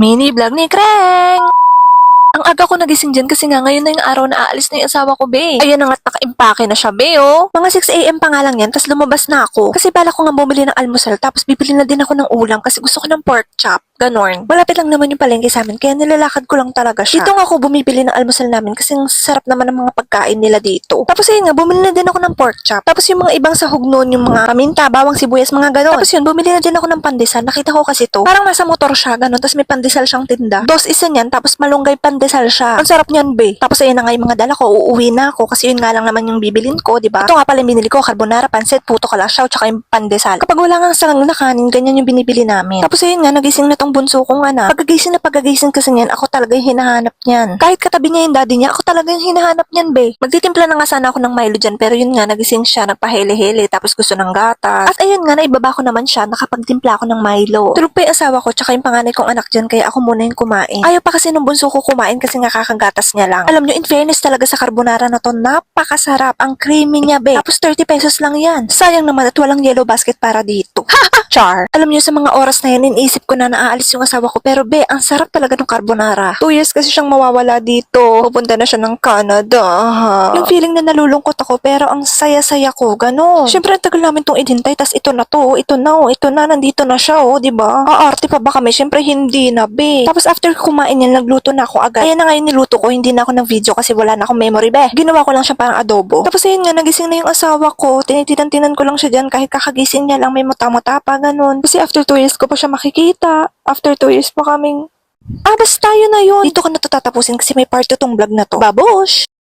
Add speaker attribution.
Speaker 1: Mini vlog ni Kreng! Ang aga ko nagising dyan kasi nga ngayon na yung araw na aalis na yung asawa ko, be. Ayan na nga't naka-impake na siya, be, oh. Mga 6 AM pa nga lang yan, tas lumabas na ako. Kasi bala ko nga bumili ng almusal, tapos bibili na din ako ng ulam kasi gusto ko ng pork chop. Ganon. Malapit lang naman yung palengke sa amin, kaya nilalakad ko lang talaga siya. Dito nga ako bumibili ng almusal namin kasi ang sarap naman ng mga pagkain nila dito. Tapos ayun nga, bumili na din ako ng pork chop. Tapos yung mga ibang sahog noon, yung mga paminta, bawang sibuyas, mga ganon. Tapos yun, bumili na din ako ng pandesal. Nakita ko kasi to. Parang nasa motor siya, ganon. Tapos may pandesal siyang tinda. Dos isa niyan, tapos malunggay pandesal siya. Ang sarap niyan, be. Tapos ayun na nga yung mga dala ko, uuwi na ako kasi yun nga lang naman yung bibilin ko, di ba? Ito nga pala yung binili ko, carbonara, pansit, puto kalasyaw, tsaka yung pandesal. Kapag wala nga salang na kanin, ganyan yung binibili namin. Tapos ayun nga, nagising na tong bunso kong anak. Pagkagising kasi niyan, ako talaga yung hinahanap niyan. Kahit katabi niya yung daddy niya, ako talaga yung hinahanap niyan, be. Magtitimpla na nga sana ako ng Milo dyan, pero yun nga, nagising siya, nagpahele-hele, tapos gusto ng gatas. At ayun nga, naibaba ko naman siya, nakapagtimpla ako ng Milo. Tulog pa yung asawa ko, tsaka yung panganay kong anak dyan, kaya ako muna yung kumain. Ayaw pa kasi nung bunso ko kumain kasi nga kakagatas niya lang. Alam nyo, in fairness talaga sa carbonara na to, napakasarap. Ang creamy niya, be. Tapos 30 pesos lang yan. Sayang naman at walang yellow basket para dito. Char. Alam niyo sa mga oras na yan, iniisip ko na naaalis yung asawa ko. Pero be, ang sarap talaga ng carbonara. 2 years kasi siyang mawawala dito. Pupunta na siya ng Canada. Yung feeling na nalulungkot ako, pero ang saya-saya ko. Ganon. Siyempre, ang tagal namin tong inhintay. Tas ito na to. Ito na, oh. Ito na. Nandito na siya, oh. Diba? Aarte pa ba kami? Siyempre, hindi na, be. Tapos after kumain yan, nagluto na ako agad. Ayan na nga yung niluto ko. Hindi na ako ng video kasi wala na akong memory, be. Ginawa ko lang siya parang adobo. Tapos ayun nga, nagising na yung asawa ko. Tinitinan ko lang siya dyan kahit kakagising niya lang may mata-mata pa. Ganon. Kasi after 2 years ko pa siya makikita. After 2 years pa kaming... basta yun na yun. Dito ko na to tatapusin kasi may part 2 tong vlog na to. Babush!